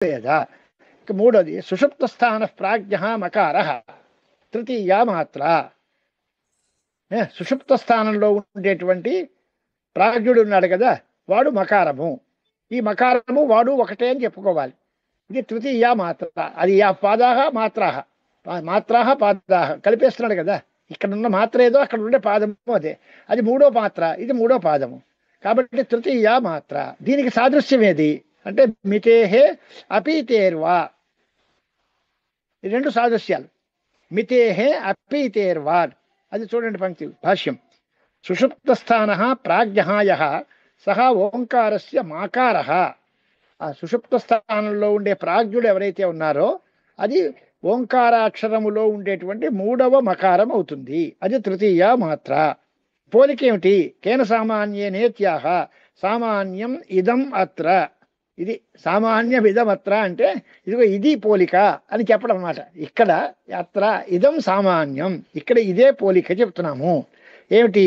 వేద. ఇక మూడోది సుషుప్త స్థాన ప్రాజ్ఞ మకార, తృతీయ మాత్ర. సుషుప్త స్థానంలో ఉండేటువంటి ప్రాజ్ఞుడు ఉన్నాడు కదా, వాడు మకారము. ఈ మకారము వాడు ఒకటే అని చెప్పుకోవాలి. ఇది తృతీయ మాత్ర. అది యా పాదాహ మాత్రాహ, మాత్రాహ పాదాహ కలిపేస్తున్నాడు కదా. ఇక్కడ ఉన్న మాత్ర ఏదో అక్కడ ఉండే పాదము అదే. అది మూడో మాత్ర, ఇది మూడో పాదము. కాబట్టి తృతీయ మాత్ర. దీనికి సాదృశ్యం ఏది అంటే మితేహే అపీతేర్వా. ఈ రెండు సాదృశ్యాలు. మితేహే అపీతేర్వా. అది చూడండి పంక్తి భాష్యం. సుషుప్త స్థాన ప్రాజ్ఞ యః సహ ఓంకారస్య మాకార. ఆ సుషుప్త స్థానంలో ఉండే ప్రాజ్ఞుడు ఎవరైతే ఉన్నారో అది ఓంకారాక్షరములో ఉండేటువంటి మూడవ మకారం అవుతుంది. అది తృతీయ మాత్ర. పోలికేమిటి? కేన సామాన్యేనేత్యాహ, సామాన్యం ఇదం అత్ర. ఇది సామాన్యం ఇదం అత్ర అంటే ఇదిగో ఇది పోలిక అని చెప్పడం అన్నమాట. ఇక్కడ అత్ర ఇదం సామాన్యం, ఇక్కడ ఇదే పోలిక చెప్తున్నాము. ఏమిటి?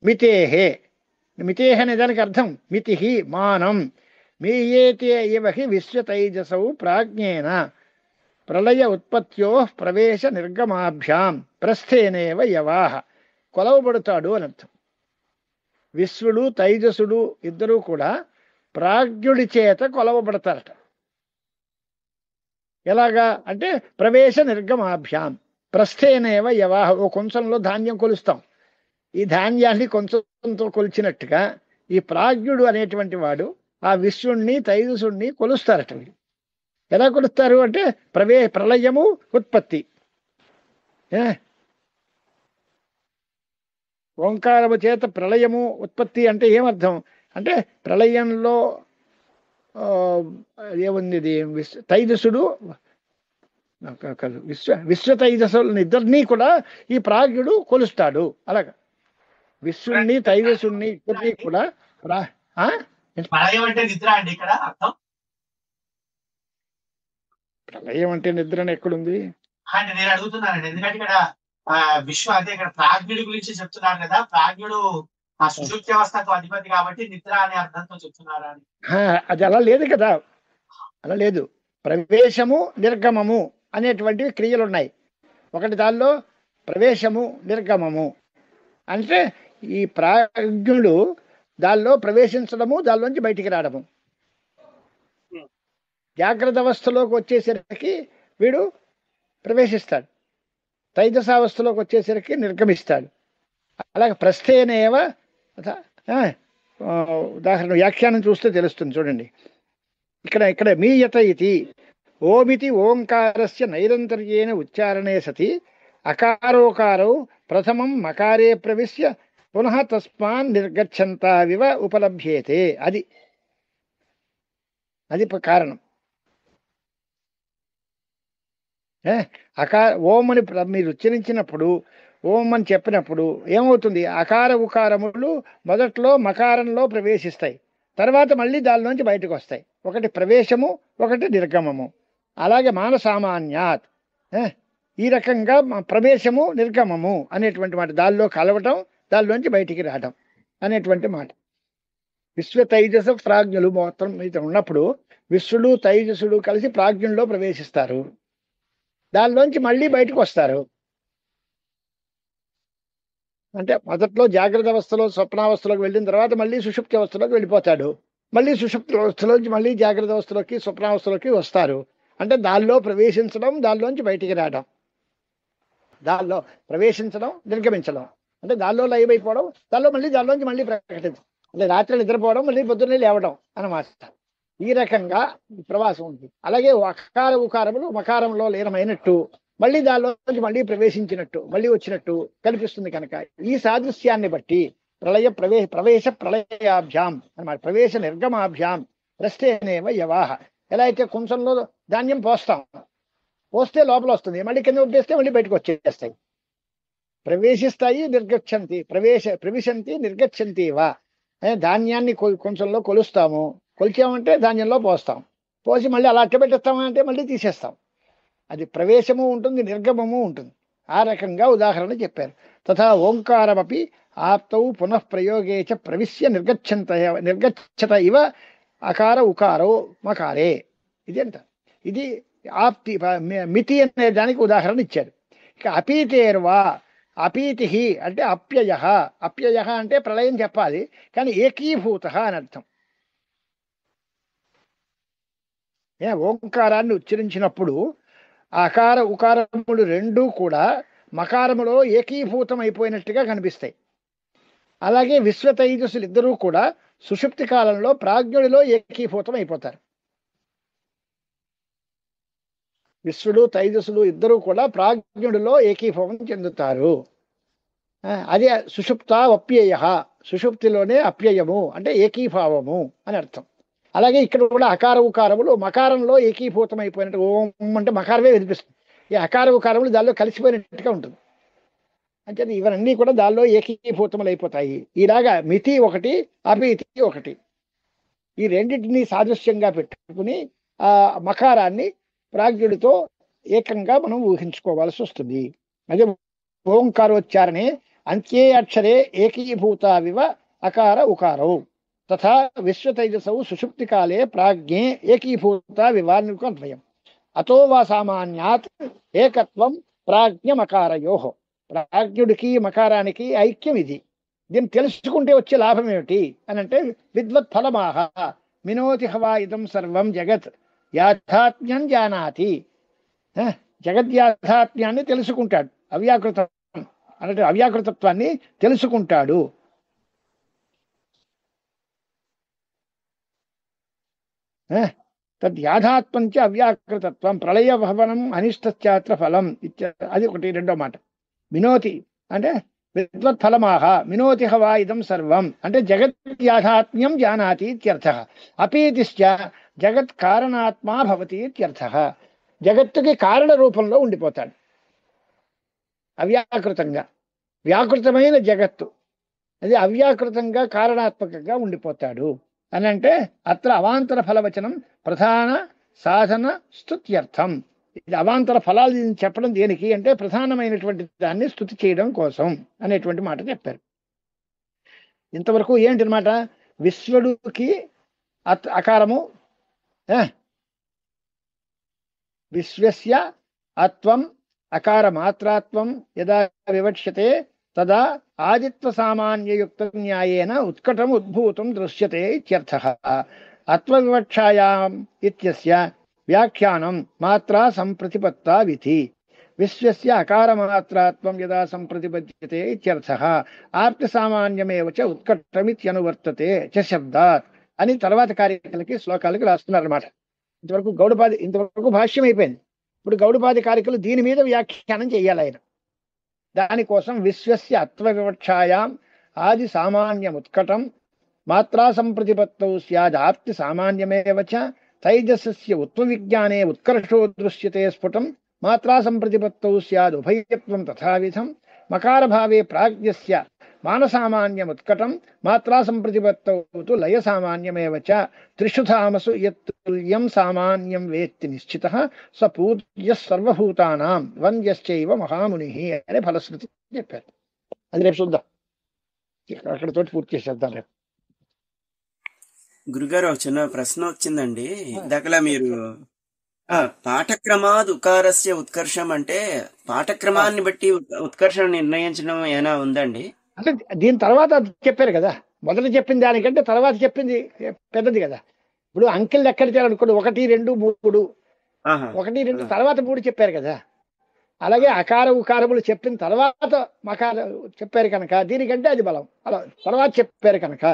మితేహే. మితేహ అనే దానికి అర్థం మితిహి మానం. మీయేతే ఇవ హి విశ్వతైజసౌ ప్రాజ్ఞేన ప్రళయ ఉత్పత్త్యో ప్రవేశ నిర్గమాభ్యాం ప్రస్థేనేవ యవాహ. కొలవబడతాడు అని అర్థం. విశ్వడు తైజసుడు ఇద్దరూ కూడా ప్రాజ్ఞుడి చేత కొలవబడతారట. ఎలాగా అంటే ప్రవేశ నిర్గమాభ్యాం ప్రస్థేనేవ యవాహ. ఓ కొంచెంలో ధాన్యం కొలుస్తాం. ఈ ధాన్యాన్ని కొంచెంతో కొలిచినట్టుగా ఈ ప్రాజ్ఞుడు అనేటువంటి వాడు ఆ విశ్వుణ్ణి తైజసుణ్ణి కొలుస్తారట. ఎలా కొలుస్తారు అంటే ప్రళయము ఉత్పత్తి. ఓంకారము చేత ప్రళయము ఉత్పత్తి అంటే ఏమర్థం అంటే ప్రళయంలో ఏముంది ఇది తైజసుడు విశ్వ తైజసుల్ని ఇద్దరినీ కూడా ఈ ప్రాజ్ఞుడు కొలుస్తాడు. అలాగా విశ్వుణ్ణి తైజసుణ్ణి ఇద్దరినీ కూడా ప్రళయం అంటే నిద్ర అండి ఇక్కడ అర్థం. ప్రళయం అంటే నిద్ర అని ఎక్కడుంది అంటే నేను అడుగుతున్నానండి. ఎందుకంటే ఇక్కడ విశ్వ అంటే ఇక్కడ ప్రాజ్ఞుడి గురించి చెప్తున్నారు కదా. ప్రాజ్ఞుడు ఆ సుషుప్తి వ్యవస్థకు అధిపతి కాబట్టి నిద్ర అనే అర్థంతో చెప్తున్నారా అని. అది అలా లేదు కదా. అలా లేదు. ప్రవేశము నిర్గమము అనేటువంటివి క్రియలు ఉన్నాయి. ఒకటి దానిలో ప్రవేశము నిర్గమము అంటే ఈ ప్రాజ్ఞుడు దానిలో ప్రవేశించడము, దానిలోంచి బయటికి రావడము. జాగ్రత్త అవస్థలోకి వచ్చేసరికి వీడు ప్రవేశిస్తాడు, తైజసావస్థలోకి వచ్చేసరికి నిర్గమిస్తాడు. అలాగే ప్రస్థేనేవ ఉదాహరణ వ్యాఖ్యానం చూస్తే తెలుస్తుంది చూడండి. ఇక్కడ మీయత ఇది ఓమితి ఓంకారస్య నైరంతర్యేణ ఉచ్చారణే సతి అకారోకారౌ ప్రథమం మకారే ప్రవిశ్య పునః తస్మాన్ నిర్గచ్చంతావివ ఉపలభ్యేతే. అది కారణం. ఓం అని మీరు ఉచ్చరించినప్పుడు, ఓం అని చెప్పినప్పుడు ఏమవుతుంది? అకార ఉకారములు మొదట్లో మకారంలో ప్రవేశిస్తాయి, తర్వాత మళ్ళీ దానిలోంచి బయటకు వస్తాయి. ఒకటి ప్రవేశము, ఒకటి నిర్గమము. అలాగే మానసామాన్యాత్ ఈ రకంగా ప్రవేశము నిర్గమము అనేటువంటి మాట, దానిలో కలవటం, దానిలోంచి బయటికి రావటం అనేటువంటి మాట. విశ్వ తైజస ప్రాజ్ఞులు మొత్తం మీద ఉన్నప్పుడు విశ్వడు తైజసుడు కలిసి ప్రాజ్ఞుల్లో ప్రవేశిస్తారు, దానిలోంచి మళ్ళీ బయటకు వస్తారు. అంటే మొదట్లో జాగ్రత్త అవస్థలో స్వప్నావస్థలోకి వెళ్ళిన తర్వాత మళ్ళీ సుషుప్తి అవస్థలోకి వెళ్ళిపోతాడు, మళ్ళీ సుషుప్తి అవస్థలోంచి మళ్ళీ జాగ్రత్త అవస్థలోకి స్వప్నావస్థలోకి వస్తారు. అంటే దానిలో ప్రవేశించడం, దానిలోంచి బయటికి రావడం. దానిలో ప్రవేశించడం, నిర్గమించడం అంటే దానిలో లయమైపోవడం, దానిలోంచి మళ్ళీ ప్రకటించడం. అంటే రాత్రి నిద్రపోవడం, మళ్ళీ పొద్దున్నే లేవడం అన్నమాట. ఈ రకంగా ప్రవాసం ఉంది. అలాగే అకార ఉకారములు మకారంలో లీనమైనట్టు మళ్ళీ దానిలోంచి మళ్ళీ ప్రవేశించినట్టు, మళ్ళీ వచ్చినట్టు కనిపిస్తుంది. కనుక ఈ సాదృశ్యాన్ని బట్టి ప్రవేశ ప్రళయాభ్యాం అన్నమాట, ప్రవేశ నిర్గమాభ్యాం ప్రస్థేనేవ యవాహ. ఎలా అయితే కుంసంలో ధాన్యం పోస్తే లోపల వస్తుంది, మళ్ళీ కింద ఉప్పేస్తే మళ్ళీ బయటకు వచ్చేస్తాయి. ప్రవేశిస్తాయి, నిర్గచ్చంతి, ప్రవిశంతి నిర్గచ్చంతి వా. ధాన్యాన్ని కొంచెంలో కొలిచామంటే ధాన్యంలో పోసి మళ్ళీ అలా అట్టబెట్టేస్తామంటే మళ్ళీ తీసేస్తాం. అది ప్రవేశము ఉంటుంది, నిర్గమము ఉంటుంది. ఆ రకంగా ఉదాహరణ చెప్పారు. తథా ఓంకారమపి ఆప్తౌ పునః ప్రయోగే చ ప్రవిశ్య నిర్గచ్చత ఇవ అకార ఉకారో మకారే. ఇది అంట. ఇది ఆప్తి మితి అనే దానికి ఉదాహరణ ఇచ్చారు. ఇక అపీతేర్వా, అపీతి అంటే అప్యయ. అప్యయ అంటే ప్రళయం చెప్పాలి, కానీ ఏకీభూత అని అర్థం. ఓంకారాన్ని ఉచ్చరించినప్పుడు అకార ఉకారములు రెండూ కూడా మకారములో ఏకీభూతం అయిపోయినట్టుగా కనిపిస్తాయి. అలాగే విశ్వతైజస్సులు ఇద్దరూ కూడా సుషుప్తి కాలంలో ప్రాజ్ఞుడిలో ఏకీభూతం అయిపోతారు. విశ్వడు తైజస్సులు ఇద్దరూ కూడా ప్రాజ్ఞుడిలో ఏకీభూతం చెందుతారు. అదే సుషుప్త అప్యయ, సుషుప్తిలోనే అప్యయము అంటే ఏకీభావము అని అర్థం. అలాగే ఇక్కడ కూడా అకార ఉకారములు మకారంలో ఏకీభూతం అయిపోయినట్టు, ఓం అంటే మకారమే వినిపిస్తుంది. ఈ అకార ఉకారములు దానిలో కలిసిపోయినట్టుగా ఉంటుంది. అంటే ఇవన్నీ కూడా దానిలో ఏకీభూతములు అయిపోతాయి. ఇలాగా మితి ఒకటి, అపీతి ఒకటి, ఈ రెండింటినీ సాదృశ్యంగా పెట్టుకుని ఆ మకారాన్ని ప్రాజ్ఞుడితో ఏకంగా మనం ఊహించుకోవాల్సి వస్తుంది. అదే ఓంకారోచ్చారణే అంత్యే అక్షరే ఏకీభూతావివ అకార ఉకారౌ తథా విశ్వతైజసౌ సుషుప్తి కాలే ప్రాజ్ఞే ఏకీభూత వివాన్వయం అతో వా సామాన్యాత్ ఏకత్వం ప్రాజ్ఞమకారయోః. ప్రాజ్ఞుడికి మకారానికి ఐక్యం ఇది. దీన్ని తెలుసుకుంటే వచ్చే లాభం ఏమిటి అని అంటే, విద్వత్ ఫలమాహ మినోతి హవా ఇదం సర్వం జగత్ యాథాత్మ్యం జానాతి. జగద్యాథాత్మ్యాన్ని తెలుసుకుంటాడు, అవ్యాకృతం అంటే అవ్యాకృతత్వాన్ని తెలుసుకుంటాడు. తద్యాథాత్మంచ అవ్యాకృతత్వం ప్రళయ భవనం అనిష్టశ్చాత్ర ఫలం అది ఒకటి. రెండో మాట మినోతి అంటే విద్వత్ ఫలమాహ మినోతి హవా ఇదం సర్వం అంటే జగత్ యాథాత్మ్యం జానాతి ఇత్యర్థ. అపీతిశ్చ జగత్ కారణాత్మా భవతి ఇత్యర్థ. జగత్తుకి కారణ రూపంలో ఉండిపోతాడు అవ్యాకృతంగా. వ్యాకృతమైన జగత్తు అది అవ్యాకృతంగా కారణాత్మకంగా ఉండిపోతాడు అని అంటే, అత్ర అవాంతర ఫలవచనం ప్రధాన సాధన స్తుత్యర్థం. ఇది అవాంతర ఫలాలు చెప్పడం దేనికి అంటే, ప్రధానమైనటువంటి దాన్ని స్తుతి చేయడం కోసం అనేటువంటి మాట చెప్పారు. ఇంతవరకు ఏంటనమాట, విశ్వడుకి అకారము, విశ్వస్య అత్వం అకార మాత్రాత్వం యదా వివక్ష్యతే తదా ఆదిత్వ సామాన్యయుక్త న్యాయేన ఉత్కటం ఉద్భూతం దృశ్యతే ఇత్యర్థః. అత్వ వివక్షాయాం ఇత్యస్య వ్యాఖ్యానం మాత్రా సంప్రతిపత్తా విధి. విశ్వస్య అకార మాత్రాత్వం యదా సంప్రతిపద్యతే ఇత్యర్థః. ఆప్తి సామాన్యమేవ చ ఉత్కటమిత్యనువర్తతే చ శబ్దాత్ అని తర్వాత కార్యక్రమాలకి శ్లోకాలకి రాస్తున్నారన్నమాట. ఇంతవరకు భాష్యం అయిపోయింది. ఇప్పుడు గౌడపాది కారికలు దీని మీద వ్యాఖ్యానం చేయాలి ఆయన. దానికోసం విశ్వస్య అత్వ వివక్షాయాం ఆది సామాన్యముత్కటం మాత్రా సంప్రతిపత్తౌ స్యాదాప్తి సామాన్యమేవ చ తైజస్య ఉత్వవిజ్ఞానే ఉత్కర్షో దృశ్యతే స్ఫుటం మాత్రా సంప్రతిపత్తౌ స్యాదుభయత్వం తథావిధం మకారభావే ప్రాజ్ఞస్య మానసామాన్యముత్కటం మాత్రా సంప్రతిపత్తౌ తు లయ సామాన్యమేవ చ త్రిషు ధామసు యత్తుల్యం సామాన్యం వేత్తి నిశ్చితః స పూజ్యః సర్వభూతానాం వంద్యశ్చైవ మహామునిః అనే ఫలశ్రుతి చెప్పారు. అది రేపు చూద్దాం, అక్కడతోటి పూర్తి చేసేద్దాం రేపు. గురుగారు ఒక చిన్న ప్రశ్న వచ్చిందండి. ఇందాకలా మీరు పాఠక్రమాద్ ఉకారస్య ఉత్కర్షం అంటే పాఠక్రమాన్ని బట్టి ఉత్కర్షం నిర్ణయించడం ఏమైనా ఉందండి? అంటే దీని తర్వాత చెప్పారు కదా, మొదట చెప్పిన దానికంటే తర్వాత చెప్పింది పెద్దది కదా. ఇప్పుడు అంకెల్ ఎక్కడ చేయాలనుకోండి 1, 2, 3, 1, 2 తర్వాత 3 చెప్పారు కదా. అలాగే అకార ఉకారములు చెప్పిన తర్వాత మకార చెప్పారు కనుక దీనికంటే అది బలం. అలా తర్వాత చెప్పారు కనుక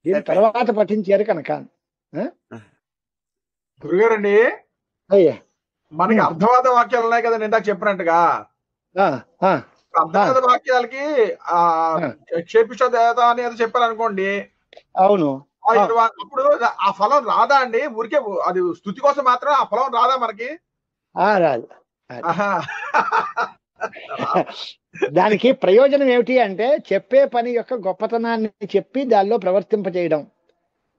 దీని తర్వాత పఠించారు కనుక. గురుగారండి, అయ్యా మనకి అర్థవాద వాక్యాలు ఉన్నాయి కదండి ఇందాక చెప్పినట్టుగా. అర్థవాద వాక్యాలకి క్షేపిష దేవత అనేది చెప్పారు అనుకోండి. అవును, అప్పుడు ఆ ఫలం రాదా అండి? ఊరికే అది స్తుతి కోసం మాత్రం ఆ ఫలం రాదా మనకి? రాదు. దానికి ప్రయోజనం ఏమిటి అంటే, చెప్పే పని యొక్క గొప్పతనాన్ని చెప్పి దానిలో ప్రవర్తింపజేయడం,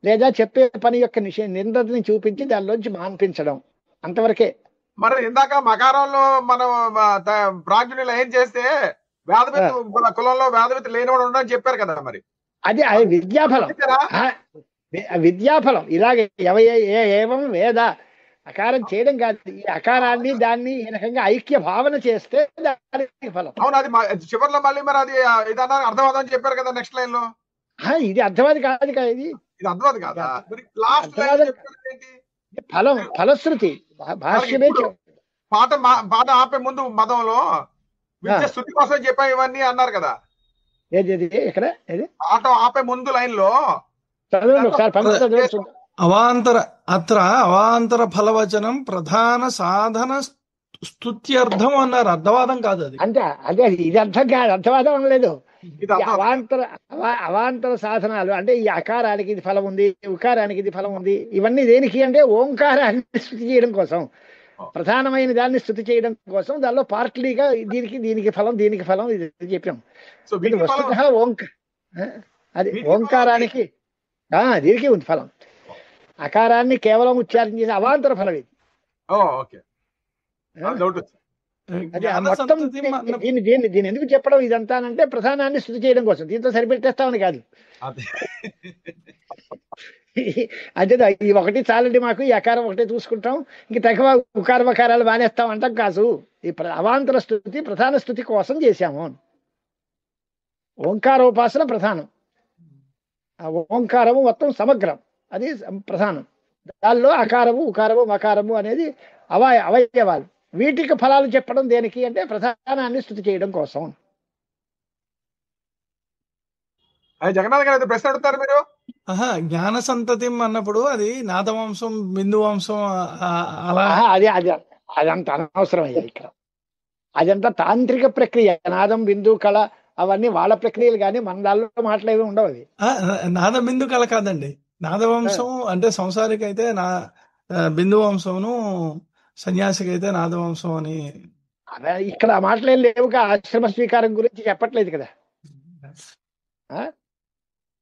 లేదా చెప్పే పని యొక్క నిందని చూపించి దానిలోంచి మాన్పించడం, అంతవరకే. మరి ఇందాక మకారంలో మనం ప్రాజ్ఞులు ఏం చేస్తే వేదవిత్ కులంలో వేదవిత్ లేనివాడు ఉండని చెప్పారు కదా. మరి అది విద్యాఫలం. విద్యాఫలం ఇలాగే ఏవం వేద అకారం చేయడం కాదు, ఈ అకారాన్ని దాన్ని ఈ రకంగా ఐక్య భావన చేస్తే దానికి ఫలం. అవును, అది చివరిలో మళ్ళీ మరి అది ఇదన్నా అర్థవాదం అని చెప్పారు కదా నెక్స్ట్ లైన్ లో. ఇది అర్థవాది కాదు కదా, ఇది అర్థవాది కాదా? లాస్ట్ ఏంటి? ఫలం, ఫలశ్రుతి భాష్యమే. పాట ఆపే ముందు మతంలో విద్య స్థుతి కోసం చెప్పాం ఇవన్నీ అన్నారు కదా. ఏది ఇక్కడ ఏది పాట ఆపే ముందు లైన్ లో చదవండి ఒకసారి. అవాంతర ఫలవచనం ప్రధాన సాధన స్తుత్యర్థం అన్నారు. అర్థవాదం కాదు అది. అంటే అదే ఇది అర్థం కాదు, అర్థవాదం అనలేదు. అవాంతర సాధనాలు అంటే ఈ అకారానికి ఇది ఫలం ఉంది, ఉకారానికి ఇది ఫలం ఉంది. ఇవన్నీ దేనికి అంటే ఓంకారాన్ని స్థుతి చేయడం కోసం, ప్రధానమైన దాన్ని స్థుతి చేయడం కోసం. దానిలో పార్ట్లీగా దీనికి ఫలం దీనికి ఫలం ఇది చెప్పాం. వస్తుత అది ఓంకారానికి దీనికి ఉంది ఫలం. అకారాన్ని కేవలం ఉచ్చారణ చేసి అవాంతర ఫలం ఇది. అదే మొత్తం దీన్ని ఎందుకు చెప్పడం ఇదంతా అంటే ప్రధానాన్ని స్థుతి చేయడం కోసం, దీంతో సరిపెట్టేస్తామని కాదు. అదే ఈ ఒకటి చాలండి మాకు, ఈ అకారం ఒకటే చూసుకుంటాం, ఇంక తక్కువ ఉకారమకారాలు మానేస్తాం అంటాం కాదు. ఈ అవాంతర స్థుతి ప్రధాన స్థుతి కోసం చేశాము. ఓంకారోపాసన ప్రధానం, ఆ ఓంకారము మొత్తం సమగ్రం, అది ప్రధానం. దానిలో అకారము ఉకారము మకారము అనేది అవయవాలు. వీటికి ఫలాలు చెప్పడం దేనికి అంటే ప్రధానాన్ని స్థుతి చేయడం కోసం. జగన్నాథ్ గారు ప్రశ్న అడుగుతారు మీరు. జ్ఞాన సంతతి అన్నప్పుడు అది నాదవంశం బిందు వంశం అలా అదంతా అనవసరం అయ్యా ఇక్కడ. అదంతా తాంత్రిక ప్రక్రియ. నాదం బిందు కళ అవన్నీ వాళ్ళ ప్రక్రియలు, కానీ మన దానిలో మాటలేవి ఉండవు. అవి నాద బిందు కళ కాదండి. నాదవంశం అంటే సంసారికి అయితే బిందు వంశంను, సన్యాసికి అయితే నాదవంశం అని. ఇక్కడ ఆ మాటలేం లేవుగా. ఆశ్రమ స్వీకారం గురించి చెప్పట్లేదు కదా.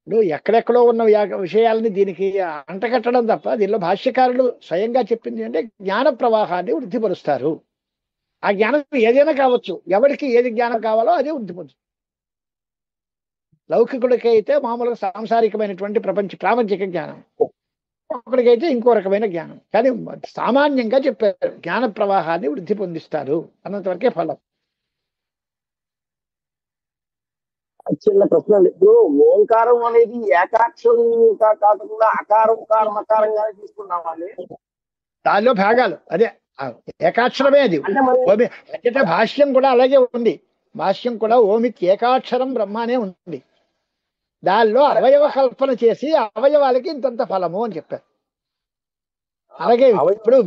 ఇప్పుడు ఎక్కడెక్కడో ఉన్న విషయాలని దీనికి అంటకట్టడం తప్ప, దీనిలో భాష్యకారులు స్వయంగా చెప్పింది అంటే జ్ఞాన ప్రవాహాన్ని వృద్ధిపరుస్తారు. ఆ జ్ఞానం ఏదైనా కావచ్చు, ఎవరికి ఏది జ్ఞానం కావాలో అదే వృద్ధిపరుస్తుంది. లౌకికుడికి అయితే మామూలుగా సాంసారికమైనటువంటి ప్రాపంచిక జ్ఞానం, ఒకరికైతే ఇంకో రకమైన జ్ఞానం. కానీ సామాన్యంగా చెప్పారు జ్ఞాన ప్రవాహాన్ని వృద్ధి పొందిస్తారు అన్నంతవరకే ఫలం. చిన్న ప్రశ్న. ఇప్పుడు ఓంకారం అనేది ఏకాక్షరం కాకుండా అకారం ఉకారం అకారంగానే తీసుకున్నామండి. దానిలో భాగాలు అదే ఏకాక్షరమే. అది అంటే భాష్యం కూడా అలాగే ఉంది. భాష్యం కూడా ఓమిత్ ఏకాక్షరం బ్రహ్మానే ఉంది. దానిలో అవయవ కల్పన చేసి అవయవాలకి ఇంతంత ఫలము అని చెప్పారు. అలాగే ఇప్పుడు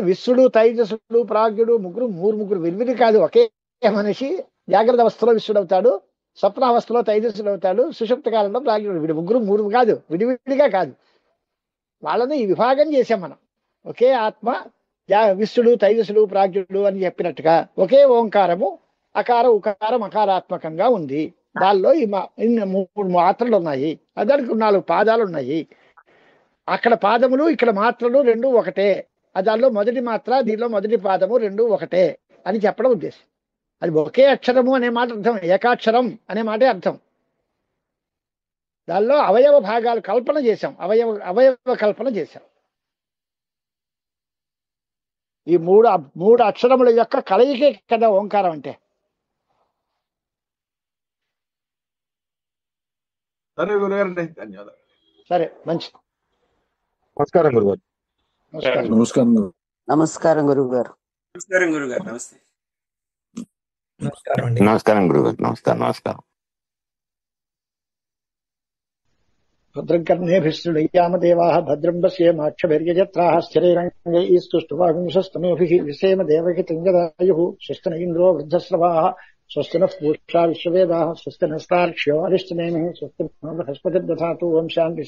విశ్వడు తైజసుడు ప్రాజ్ఞుడు ముగ్గురు విరివిరి కాదు. ఒకే మనిషి జాగ్రత్త అవస్థలో విశ్వడు అవుతాడు, స్వప్నావస్థలో తైజసుడు అవుతాడు, సుషుప్త కాలంలో ప్రాజ్ఞుడు. వీడు మూడు కాదు, విడివిడిగా కాదు. వాళ్ళని ఈ విభాగం చేసాం మనం. ఒకే ఆత్మ విశ్వడు తైజసుడు ప్రాజ్ఞుడు అని చెప్పినట్టుగా ఒకే ఓంకారము అకార ఉకారం అకారాత్మకంగా ఉంది. దానిలో ఈ 3 మాత్రలు ఉన్నాయి. దానికి 4 పాదాలు ఉన్నాయి. అక్కడ పాదములు ఇక్కడ మాత్రలు 2 ఒకటే. దానిలో మొదటి మాత్ర దీనిలో మొదటి పాదము 2 ఒకటే అని చెప్పడం ఉద్దేశం. అది ఒకే అక్షరము అనే మాట అర్థం, ఏకాక్షరం అనే మాటే అర్థం. దానిలో అవయవ భాగాలు కల్పన చేశాం, అవయవ కల్పన చేశాం. ఈ 3 అక్షరముల యొక్క కలయికే కదా ఓంకారం అంటే. సరే గురుగారండి, ధన్యవాదాలు. సరే, మంచి. నమస్కారం గురుగారు. నమస్కారం గురుగారు. నమస్తే. నమస్కారం గురుగారు. నమస్కారం. భద్రం కర్ణేభిశ్రుడయ్యామదేవాః భద్రం పశ్యేమాక్షభిర్యజత్రాః స్థిరైరంగైస్తుష్టువాగుంసస్తనూభిః విసేమ దేవహితం యదాయుః స్వస్తి న ఇంద్రో వృద్ధశ్రవాः స్వస్తి నః పూషా విశ్వవేదాः స్వస్తి నస్తార్క్ష్యో అరిష్టనేమిః స్వస్తి బృహస్పతిర్దధాతు. ఓం శాంతిః.